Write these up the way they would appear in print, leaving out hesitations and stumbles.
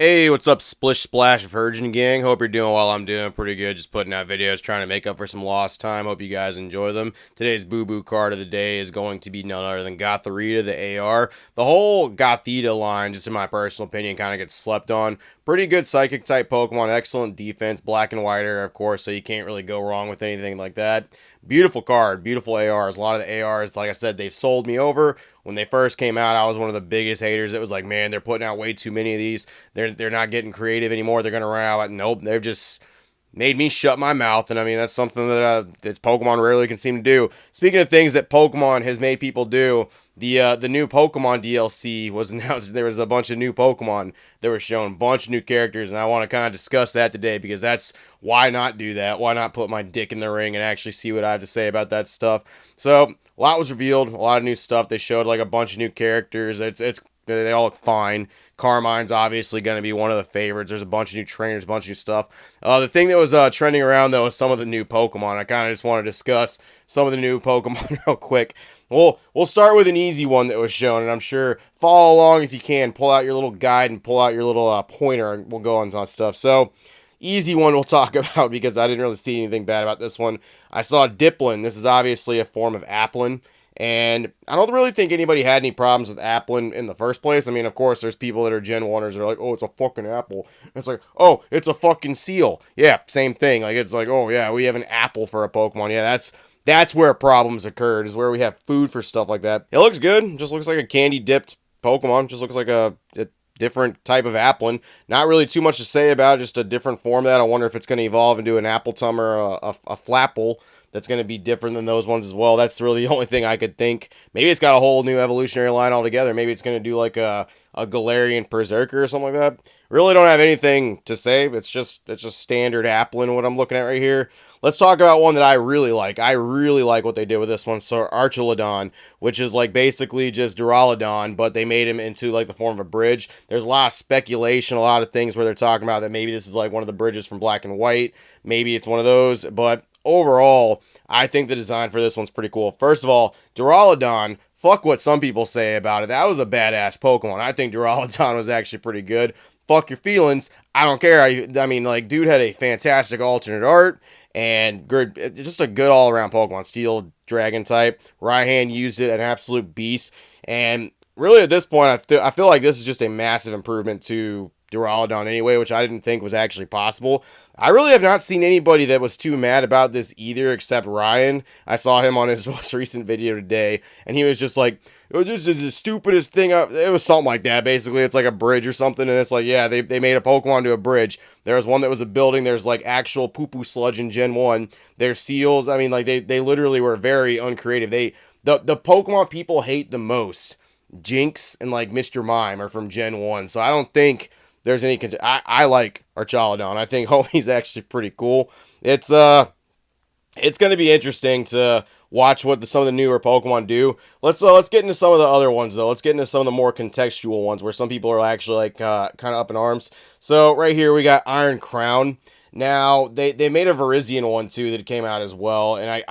Hey, what's up, Splish Splash Virgin Gang? Hope you're doing well. I'm doing pretty good. Just putting out videos, trying to make up for some lost time. Hope you guys enjoy them. Today's boo-boo card of the day is going to be none other than Gothirita, the AR. The whole Gothita line, just in my personal opinion, kind of gets slept on. Pretty good Psychic type Pokemon, excellent defense, black and white of course, so you can't really go wrong with anything like that. Beautiful card, beautiful ARs. A lot of the ARs, like I said, they've sold me over. When they first came out, I was one of the biggest haters. It was like, man, they're putting out way too many of these. They're not getting creative anymore. They're gonna run out. Nope, they've just made me shut my mouth. And I mean, that's something that Pokemon rarely can seem to do. Speaking of things that Pokemon has made people do, the new Pokemon DLC was announced. There was a bunch of new Pokemon that were shown, a bunch of new characters, and I want to kind of discuss that today because that's why not do that? Why not put my dick in the ring and actually see what I have to say about that stuff? So a lot was revealed, a lot of new stuff. They showed like a bunch of new characters. It's they all look fine. Carmine's obviously going to be one of the favorites. There's a bunch of new trainers, a bunch of new stuff. The thing that was trending around, though, was some of the new Pokemon. I kind of just want to discuss some of the new Pokemon real quick. We'll start with an easy one that was shown, and I'm sure follow along if you can. Pull out your little guide and pull out your little pointer, and we'll go on stuff. So, easy one we'll talk about because I didn't really see anything bad about this one. I saw Diplin. This is obviously a form of Applin. And I don't really think anybody had any problems with Applin in the first place. I mean, of course, there's people that are Gen 1ers that are like, oh, it's a fucking apple. And it's like, oh, it's a fucking seal. Yeah, same thing. Like, it's like, oh, yeah, we have an apple for a Pokemon. Yeah, that's where problems occurred, is where we have food for stuff like that. It looks good. It just looks like a candy-dipped Pokemon. It just looks like a different type of Applin. Not really too much to say about it, just a different form of that. I wonder if it's going to evolve into an Appletum or a Flapple that's going to be different than those ones as well. That's really the only thing I could think. Maybe it's got a whole new evolutionary line altogether. Maybe it's going to do like a Galarian Berserker or something like that. Really don't have anything to say. It's just standard Applin, what I'm looking at right here. Let's talk about one that I really like. I really like what they did with this one. So Archaludon, which is like basically just Duraludon, but they made him into like the form of a bridge. There's a lot of speculation, a lot of things where they're talking about that maybe this is like one of the bridges from Black and White. Maybe it's one of those, but overall, I think the design for this one's pretty cool. First of all, Duraludon, fuck what some people say about it. That was a badass Pokemon. I think Duraludon was actually pretty good. Fuck your feelings. I don't care. I mean, like, dude had a fantastic alternate art and good, just a good all-around Pokemon. Steel Dragon type. Raihan used it, an absolute beast. And really, at this point, I feel like this is just a massive improvement to Duraludon anyway, which I didn't think was actually possible. I really have not seen anybody that was too mad about this either, except Ryan. I saw him on his most recent video today, and he was just like, oh, this is the stupidest thing. It was something like that, basically. It's like a bridge or something, and it's like, yeah, they made a Pokemon to a bridge. There was one that was a building. There's like actual poo-poo sludge in Gen 1. There's seals. I mean, like, they literally were very uncreative. The Pokemon people hate the most, Jinx and like Mr. Mime, are from Gen 1, so I don't think there's any. I like Archaludon. I think homie's actually pretty cool. It's going to be interesting to watch what some of the newer Pokemon do. Let's get into some of the other ones though. Let's get into some of the more contextual ones where some people are actually like kind of up in arms. So right here we got Iron Crown. Now they made a Virizion one too that came out as well, and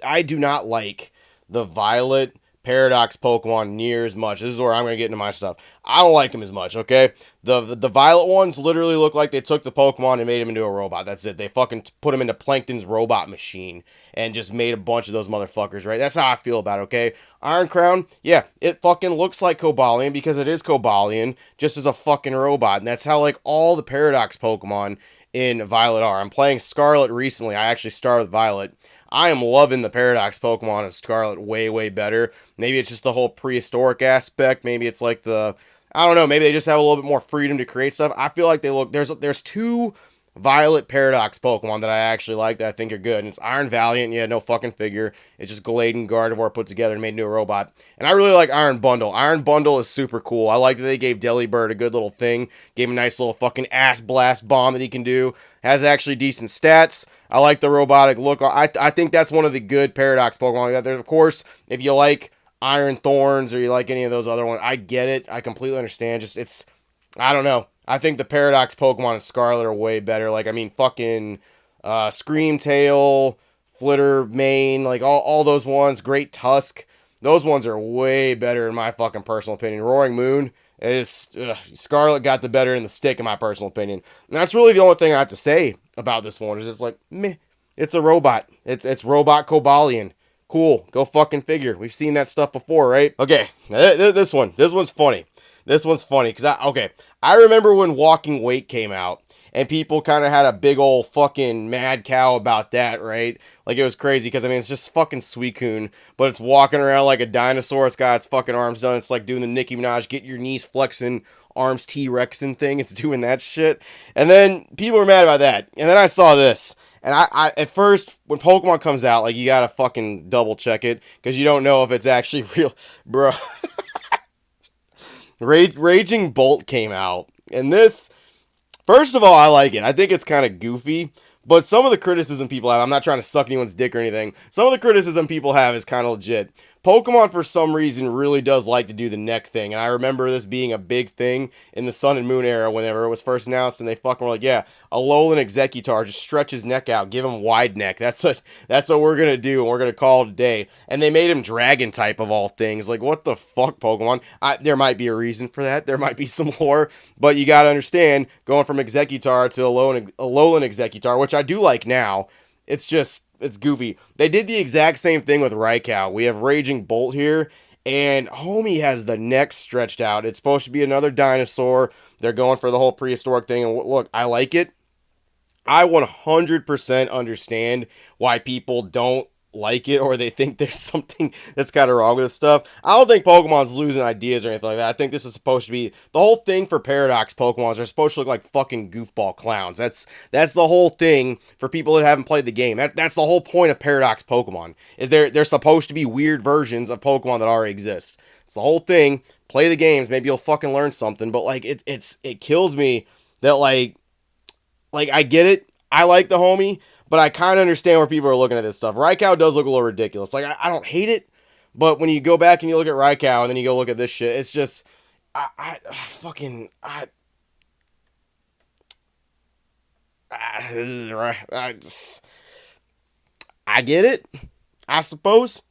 I do not like the Violet Paradox Pokemon near as much. This is where I'm going to get into my stuff. I don't like them as much, okay? The Violet ones literally look like they took the Pokemon and made him into a robot. That's it. They fucking put him into Plankton's robot machine and just made a bunch of those motherfuckers, right? That's how I feel about it, okay? Iron Crown, yeah, it fucking looks like Cobalion because it is Cobalion, just as a fucking robot. And that's how, like, all the Paradox Pokemon in Violet are. I'm playing Scarlet recently. I actually started with Violet. I am loving the Paradox Pokemon in Scarlet way, way better. Maybe it's just the whole prehistoric aspect. Maybe it's like I don't know, maybe they just have a little bit more freedom to create stuff. I feel like there's two Violet Paradox Pokemon that I actually like that I think are good. And it's Iron Valiant, yeah, no fucking figure. It's just Gallade and Gardevoir put together and made into a robot. And I really like Iron Bundle. Iron Bundle is super cool. I like that they gave Delibird a good little thing. Gave him a nice little fucking ass blast bomb that he can do. Has actually decent stats. I like the robotic look. I think that's one of the good Paradox Pokemon. Of course, if you like Iron Thorns or you like any of those other ones, I get it. I completely understand. I don't know. I think the Paradox Pokemon in Scarlet are way better. Like, I mean, fucking Screamtail, Flitter, Mane, like all those ones. Great Tusk. Those ones are way better in my fucking personal opinion. Roaring Moon, Scarlet got the better in the stick, in my personal opinion. And that's really the only thing I have to say about this one. Is it's like, meh. It's a robot. It's robot Cobalion. Cool. Go fucking figure. We've seen that stuff before, right? Okay. This one's funny. This one's funny because I remember when Walking Weight came out. And people kind of had a big old fucking mad cow about that, right? Like, it was crazy because, I mean, it's just fucking Suicune, but it's walking around like a dinosaur. It's got its fucking arms done. It's like doing the Nicki Minaj, get your knees flexing, arms T-Rexing thing. It's doing that shit. And then people were mad about that. And then I saw this. And I at first, when Pokemon comes out, like, you gotta fucking double check it because you don't know if it's actually real. Bro. Raging Bolt came out. And this... First of all, I like it. I think it's kind of goofy, but some of the criticism people have, I'm not trying to suck anyone's dick or anything, some of the criticism people have is kind of legit. Pokemon, for some reason, really does like to do the neck thing, and I remember this being a big thing in the Sun and Moon era whenever it was first announced, and they fucking were like, yeah, Alolan Exeggutor, just stretch his neck out, give him wide neck, that's what we're gonna do, and we're gonna call it a day. And they made him Dragon type of all things. Like, what the fuck, Pokemon? There might be a reason for that, there might be some lore, but you gotta understand, going from Exeggutor to Alolan Exeggutor, which I do like now, it's goofy. They did the exact same thing with Raikou. We have Raging Bolt here, and Homie has the neck stretched out. It's supposed to be another dinosaur. They're going for the whole prehistoric thing, and look, I like it. I 100% understand why people don't like it or they think there's something that's kind of wrong with this stuff. I don't think Pokemon's losing ideas or anything like that. I think this is supposed to be the whole thing for Paradox Pokemons are supposed to look like fucking goofball clowns. That's the whole thing for people that haven't played the game. That's the whole point of Paradox Pokemon. Is they're supposed to be weird versions of Pokemon that already exist. It's the whole thing. Play the games, maybe you'll fucking learn something, but like it kills me that like I get it. I like the Homie, but I kind of understand where people are looking at this stuff. Raikou does look a little ridiculous. Like, I don't hate it, but when you go back and you look at Raikou and then you go look at this shit, it's just, I get it, I suppose.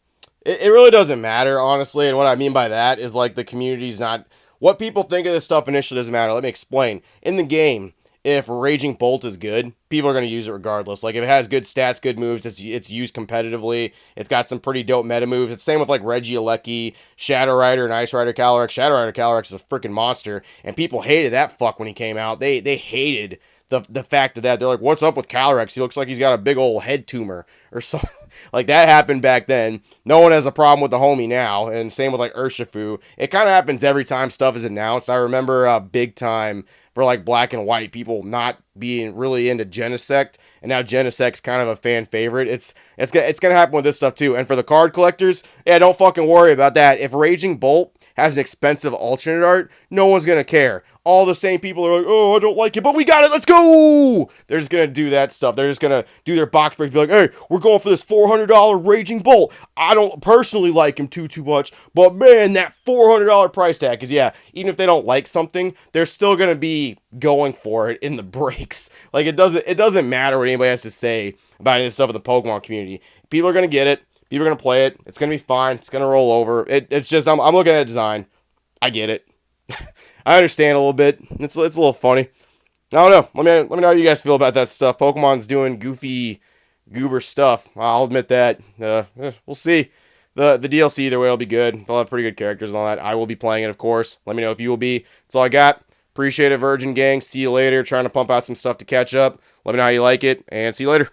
It really doesn't matter, honestly, and what I mean by that is, like, the community's not, what people think of this stuff initially doesn't matter. Let me explain. In the game, if Raging Bolt is good, people are going to use it regardless. Like, if it has good stats, good moves, it's used competitively, it's got some pretty dope meta moves. It's the same with, like, Regieleki, Shadow Rider, and Ice Rider Calyrex. Shadow Rider Calyrex is a freaking monster, and people hated that fuck when he came out. They hated the fact of that. They're like, what's up with Calyrex? He looks like he's got a big old head tumor or something. Like, that happened back then. No one has a problem with the Homie now, and same with, like, Urshifu. It kind of happens every time stuff is announced. I remember big time for, like, Black and White, people not being really into Genesect, and now Genesect's kind of a fan favorite. It's gonna happen with this stuff too. And for the card collectors, yeah, don't fucking worry about that. If Raging Bolt has an expensive alternate art, no one's gonna care. All the same people are like, oh, I don't like it, but we got it, let's go! They're just gonna do that stuff. They're just gonna do their box break, be like, hey, we're going for this $400 Raging Bolt. I don't personally like him too much, but man, that $400 price tag, because yeah, even if they don't like something, they're still gonna be going for it in the breaks. Like, it doesn't matter what anybody has to say about any of this stuff in the Pokemon community. People are gonna get it. People are gonna play it. It's gonna be fine. It's gonna roll over. It's just I'm looking at design. I get it. I understand a little bit. It's a little funny. I don't know. Let me know how you guys feel about that stuff. Pokemon's doing goofy, goober stuff. I'll admit that. We'll see. The DLC either way will be good. They'll have pretty good characters and all that. I will be playing it, of course. Let me know if you will be. That's all I got. Appreciate it, Virgin Gang. See you later. Trying to pump out some stuff to catch up. Let me know how you like it, and see you later.